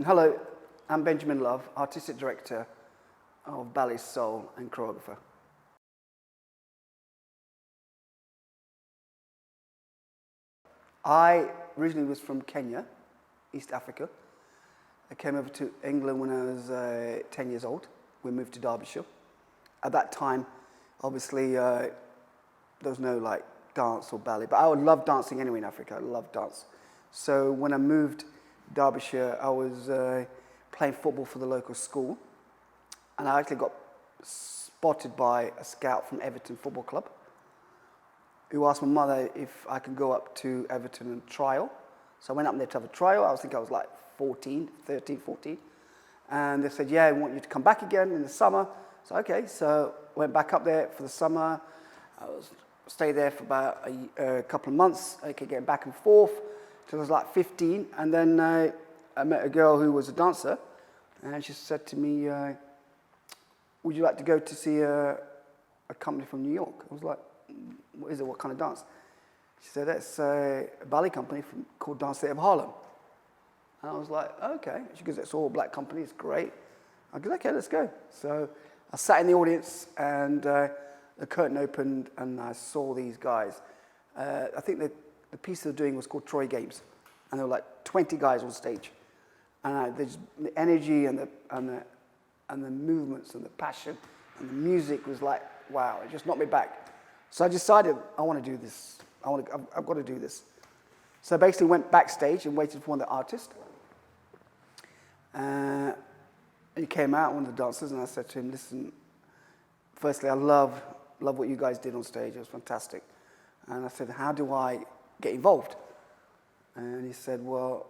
Hello, I'm Benjamin Love, Artistic Director of Ballet Soul and choreographer. I originally was from Kenya, East Africa. I came over to England when I was 10 years old. We moved to Derbyshire. At that time, obviously, there was no like dance or ballet, but I would love dancing anyway in Africa. I love dance. So when I moved to Derbyshire, I was playing football for the local school, and I actually got spotted by a scout from Everton Football Club, who asked my mother if I could go up to Everton and trial. So I went up there to have a trial. I think I was like 13, 14. And they said, yeah, we want you to come back again in the summer. So, okay, so went back up there for the summer. Stayed there for about a couple of months, okay, getting back and forth till I was like 15. And then I met a girl who was a dancer, and she said to me, would you like to go to see a company from New York? I was like, what is it? What kind of dance? She said, that's a ballet company called Dance Theatre of Harlem. And I was like, okay. She goes, it's all black company, it's great. I go, okay, let's go. So I sat in the audience, and the curtain opened, and I saw these guys. I think the piece they were doing was called Troy Games, and there were like 20 guys on stage. And the energy and the movements and the passion and the music was like, wow, it just knocked me back. So I decided, I want to do this. I've got to do this. So I basically went backstage and waited for one of the artists. He came out, one of the dancers, and I said to him, listen, firstly, I love what you guys did on stage. It was fantastic. And I said, how do I get involved? And he said, well,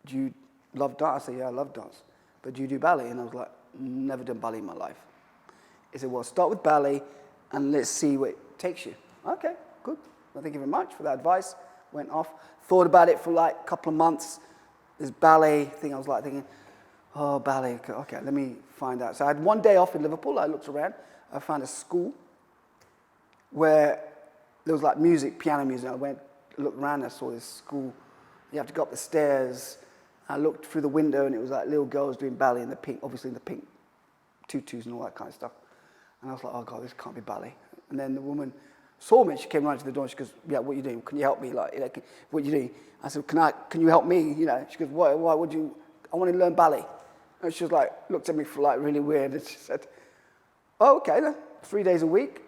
do you love dance? I said, yeah, I love dance. But do you do ballet? And I was like, never done ballet in my life. He said, well, start with ballet, and let's see where it takes you. Okay, good. Well, thank you very much for that advice. Went off, thought about it for like a couple of months. This ballet thing, I was like thinking, oh, ballet, okay, let me find out. So I had one day off in Liverpool. I looked around. I found a school where there was like music, piano music. I looked around, and I saw this school. You have to go up the stairs. I looked through the window, and it was like little girls doing ballet in the pink, obviously in the pink tutus and all that kind of stuff. And I was like, oh, God, this can't be ballet. And then the woman saw me. She came right to the door, and she goes, yeah, what are you doing? Can you help me? Like, what are you doing? I said, can you help me? You know, she goes, why would you? I want to learn ballet. And she was like, looked at me for like really weird, and she said, oh, okay then, 3 days a week.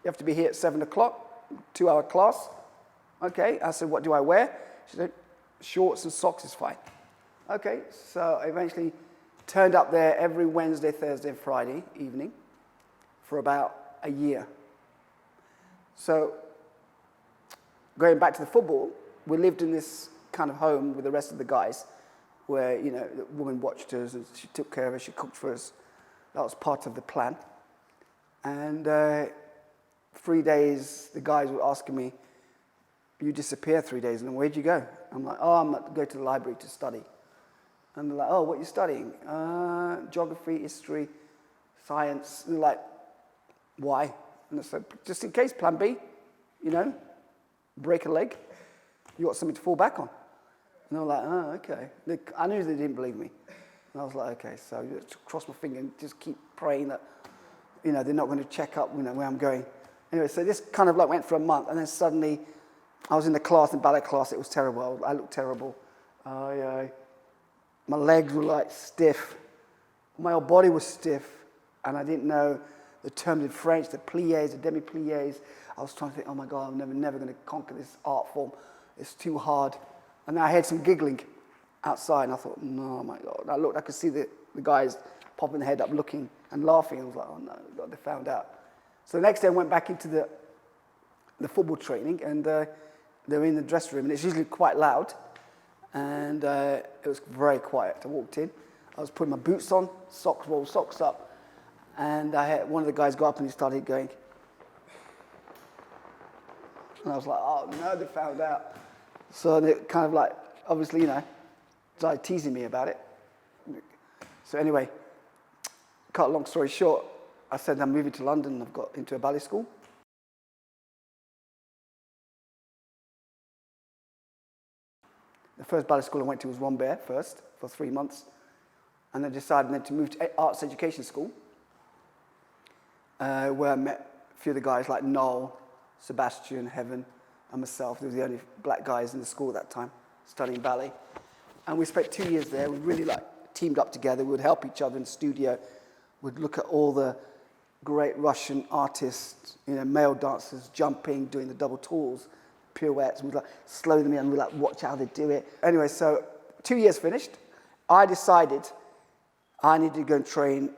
You have to be here at 7 o'clock, 2-hour class. Okay, I said, what do I wear? She said, shorts and socks is fine. Okay, so I eventually turned up there every Wednesday, Thursday, and Friday evening for about a year. So going back to the football, we lived in this kind of home with the rest of the guys where, you know, the woman watched us and she took care of us, she cooked for us. That was part of the plan. And 3 days, the guys were asking me, you disappear 3 days, and then where'd you go? I'm like, oh, I'm going to the library to study. And they're like, oh, what are you studying? Geography, history, science. And they're like, why? And I said, just in case, plan B, you know, break a leg, you got something to fall back on. And they were like, oh, okay. I knew they didn't believe me. And I was like, okay, so I just cross my finger and just keep praying that, you know, they're not going to check up, you know, where I'm going. Anyway, so this kind of like went for a month, and then suddenly I was in the class, in ballet class. It was terrible. I looked terrible. My legs were like stiff. My whole body was stiff, and I didn't know the terms in French, the pliés, the demi-pliés. I was trying to think, oh my God, I'm never going to conquer this art form. It's too hard. And then I heard some giggling outside, and I thought, no, my God. And I looked, I could see the guys popping their head up, looking and laughing. I was like, oh no, God, they found out. So the next day I went back into the football training, and they were in the dressing room, and it's usually quite loud. And it was very quiet. I walked in. I was putting my boots on, rolled socks up. And I had one of the guys go up and he started going. And I was like, oh no, they found out. So they kind of like, obviously, you know, started teasing me about it. So anyway, cut a long story short, I said I'm moving to London. I've got into a ballet school. The first ballet school I went to was Rambert first, for 3 months. And then decided then to move to arts education school, where I met a few of the guys like Noel, Sebastian, Heaven, and myself. They were the only black guys in the school at that time, studying ballet. And we spent 2 years there. We really teamed up together. We would help each other in the studio. We'd look at all the great Russian artists, male dancers jumping, doing the double tools, pirouettes. We'd slow them in and we'd watch how they do it. Anyway, so 2 years finished. I decided I needed to go and train,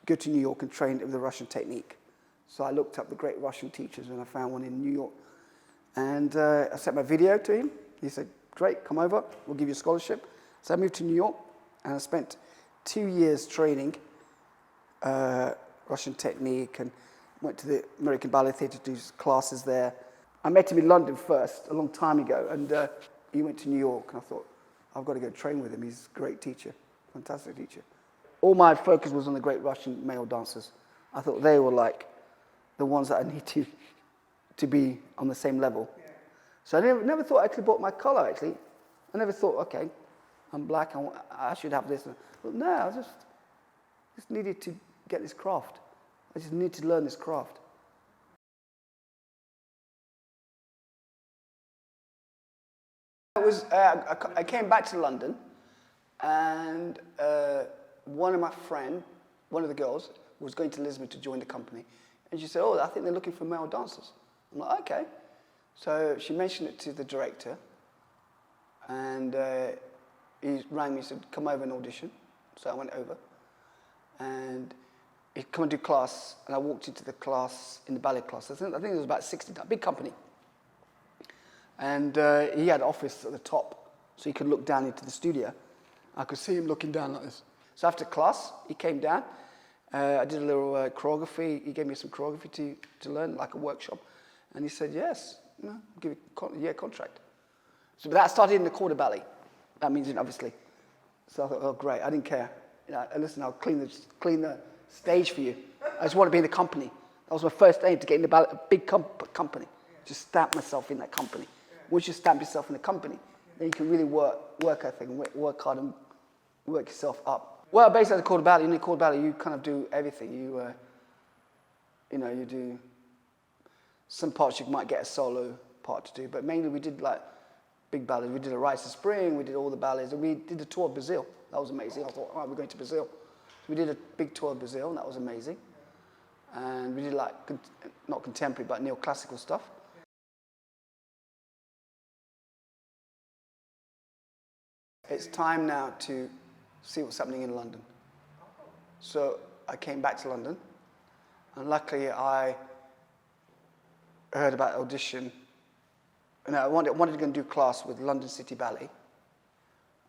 go to New York and train with the Russian technique. So I looked up the great Russian teachers and I found one in New York. And I sent my video to him. He said, great, come over, we'll give you a scholarship. So I moved to New York and I spent 2 years training Russian technique and went to the American Ballet Theatre to do classes there. I met him in London first, a long time ago, and he went to New York and I thought, I've got to go train with him. He's a great teacher, fantastic teacher. All my focus was on the great Russian male dancers. I thought they were like the ones that I need to be on the same level. Yeah. So I never thought I actually bought my collar, actually. I never thought, okay, I'm black, I should have this. But no, I just needed to get this craft. I just need to learn this craft. I came back to London, and one of the girls, was going to Lisbon to join the company. And she said, oh, I think they're looking for male dancers. I'm like, okay. So she mentioned it to the director, and he rang me and said, come over and audition. So I went over, and he come and do class, and I walked into the class, in the ballet class. I think there was about 60, big company. And he had an office at the top, so he could look down into the studio. I could see him looking down like this. So after class, he came down. I did a little choreography. He gave me some choreography to learn, like a workshop. And he said, yes, I'll give you a year contract. So that started in the quarter ballet. That means, obviously. So I thought, oh, great. I didn't care. Listen, I'll clean the stage for you. I just want to be in the company. That was my first aim, to get in a big company. Just stamp myself in that company. Once you stamp yourself in the company, then you can really work ethic and work hard and work yourself up. Well, basically, the quarter ballet, in the quarter ballet, you kind of do everything. You do some parts you might get a solo part to do, but mainly we did big ballets. We did a Rites of Spring, we did all the ballets, and we did a tour of Brazil. That was amazing. I thought, we're going to Brazil. So we did a big tour of Brazil, and that was amazing. And we did not contemporary, but neoclassical stuff. It's time now to see what's happening in London. So I came back to London, and luckily I heard about audition. And I wanted to go and do class with London City Ballet,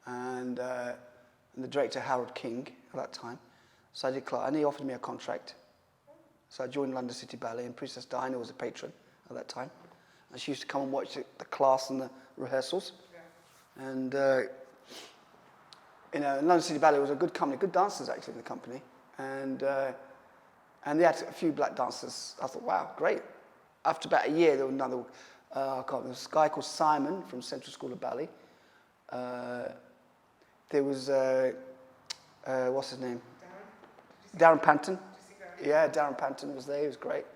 and the director Harold King at that time. So I did class, and he offered me a contract. So I joined London City Ballet, and Princess Diana was a patron at that time, and she used to come and watch the class and the rehearsals. And London City Ballet was a good company, good dancers actually in the company, and they had a few black dancers. I thought, wow, great. After about a year, there was another. There was this guy called Simon from Central School of Ballet. There was what's his name? Darren Panton. Yeah, Darren Panton was there. He was great,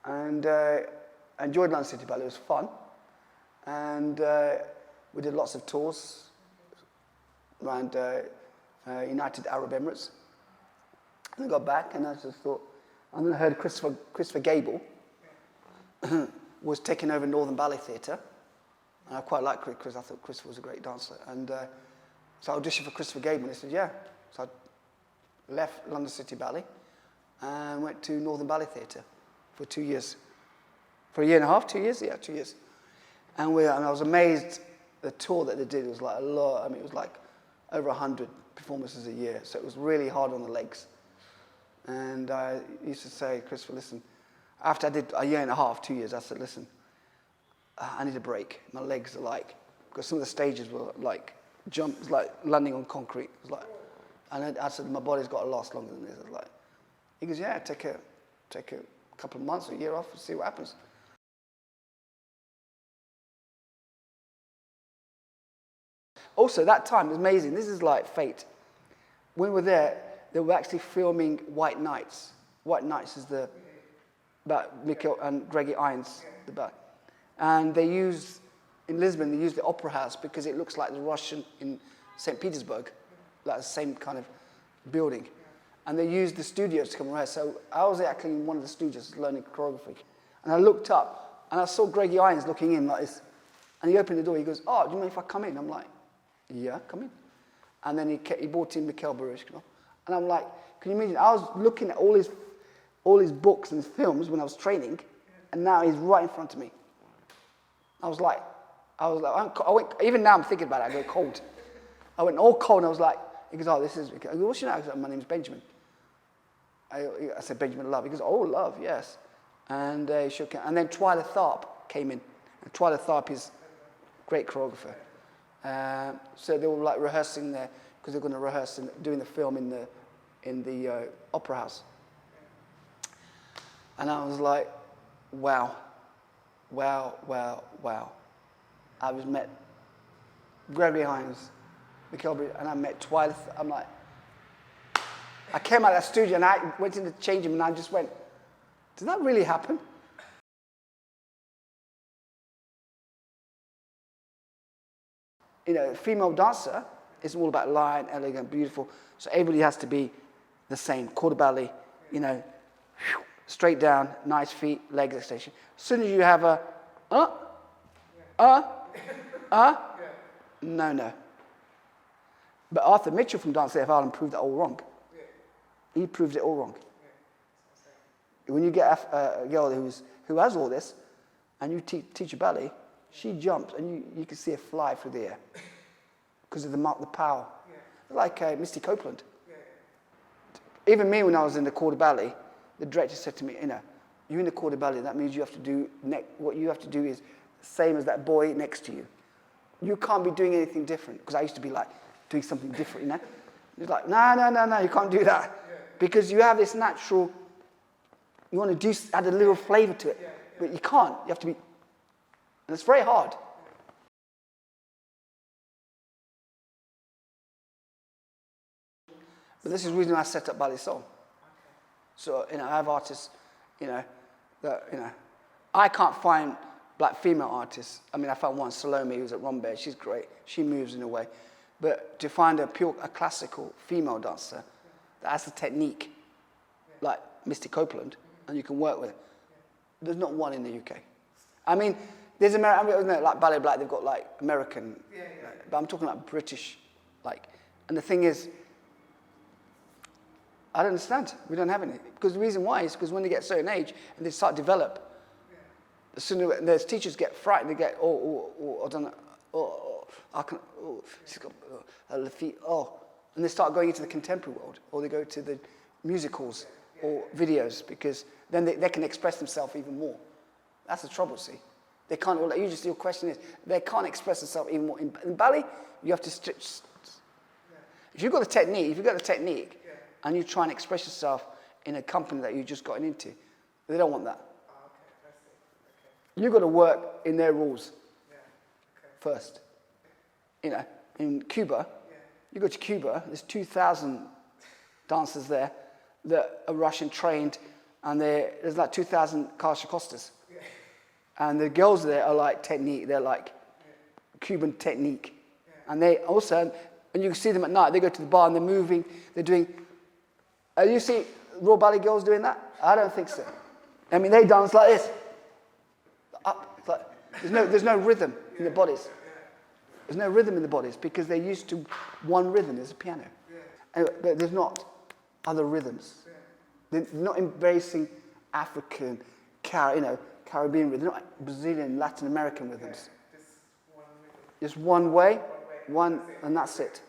and I enjoyed London City Ballet. It was fun, and we did lots of tours around United Arab Emirates. And I got back, and I just thought, and then I heard Christopher Gable was taking over Northern Ballet Theatre. And I quite liked Chris because I thought Christopher was a great dancer. And so I auditioned for Christopher Gable, and he said, yeah. So I left London City Ballet and went to Northern Ballet Theatre for 2 years. For a year and a half, 2 years? Yeah, 2 years. And I was amazed, the tour that they did was like a lot. I mean, it was like over 100 performances a year. So it was really hard on the legs. And I used to say, Christopher, listen, after I did a year and a half, 2 years, I said, listen, I need a break. My legs are because some of the stages were jumps, landing on concrete. It was and I said, my body's got to last longer than this. I was he goes, yeah, take a couple of months or a year off and see what happens. Also, that time was amazing. This is like fate. When we were there, they were actually filming White Nights. White Nights is about Mikhail and Greggy Irons, and they used in Lisbon. They used the Opera House because it looks like the Russian in St. Petersburg, like the same kind of building. And they used the studios to come around. So I was actually in one of the studios learning choreography, and I looked up and I saw Greggy Irons looking in like this, and he opened the door. He goes, "Oh, do you mind if I come in?" I'm like, "Yeah, come in." And then he brought in Mikhail Baryshnikov, and I'm like, "Can you imagine?" I was looking at all his books and his films when I was training, and now he's right in front of me. I went, even now I'm thinking about it, I go cold. I went all cold, and I was like, he goes, "Oh, this is," I go, "What's your name?" I go, "My name's Benjamin." I said, "Benjamin Love." He goes, "Oh, Love, yes." And he shook it. And then Twyla Tharp came in. And Twyla Tharp is a great choreographer. So they were like rehearsing there, because they're going to rehearse and doing the film in the Opera House. And I was like, wow. I was met Gregory Hines, Mikhail, and I met Twyla. I'm like, I came out of that studio and I went in to change him, and I just went, did that really happen? You know, female dancer is all about line, elegant, beautiful. So everybody has to be the same. Quarter belly, you know, straight down, nice feet, legs extension. As soon as you have a, no. But Arthur Mitchell from Dance AF Ireland proved that all wrong. He proved it all wrong. When you get a girl who has all this, and you teach her ballet, she jumps, and you can see her fly through the air because of the power. Like Misty Copeland. Even me, when I was in the quarter ballet, the director said to me, you know, you're in the quarter ballet, that means you have to do, what you have to do is the same as that boy next to you. You can't be doing anything different, because I used to be like, doing something different, you know? He's like, no, you can't do that. Because you have this natural, you want to add a little flavor to it, but you can't. You have to be, and it's very hard. But this is the reason I set up Ballet Soul. So, you know, I have artists, you know, that, you know, I can't find black female artists. I mean, I found one, Salome, who's at Rombay. She's great. She moves in a way. But to find a classical female dancer that has the technique, like Misty Copeland, and you can work with it, there's not one in the UK. I mean, there's like Ballet Black, they've got like American, but I'm talking like British, like, and the thing is, I don't understand. We don't have any. Because the reason why is because when they get a certain age and they start to develop, the sooner there's teachers get frightened. They get, I don't know, she's got her feet, and they start going into the contemporary world, or they go to the musicals or videos, because then they can express themselves even more. That's the trouble, see. They can't, your question is, they can't express themselves even more. In ballet, you have to stitch. If you've got the technique, and you try and express yourself in a company that you've just gotten into, they don't want that. You've got to work in their rules first. You know, in Cuba, you go to Cuba, there's 2,000 dancers there that are Russian trained, and there's like 2,000 Karshakostas. And the girls there are like technique, they're like Cuban technique. And they also, and you can see them at night, they go to the bar and they're moving, they're doing, you see raw ballet girls doing that? I don't think so. I mean, they dance like this. Up, like, there's no rhythm in the bodies. There's no rhythm in the bodies because they're used to one rhythm, there's a piano. And there's not other rhythms. They're not embracing African, Caribbean rhythms, not Brazilian, Latin American rhythms. Just one way, and that's it.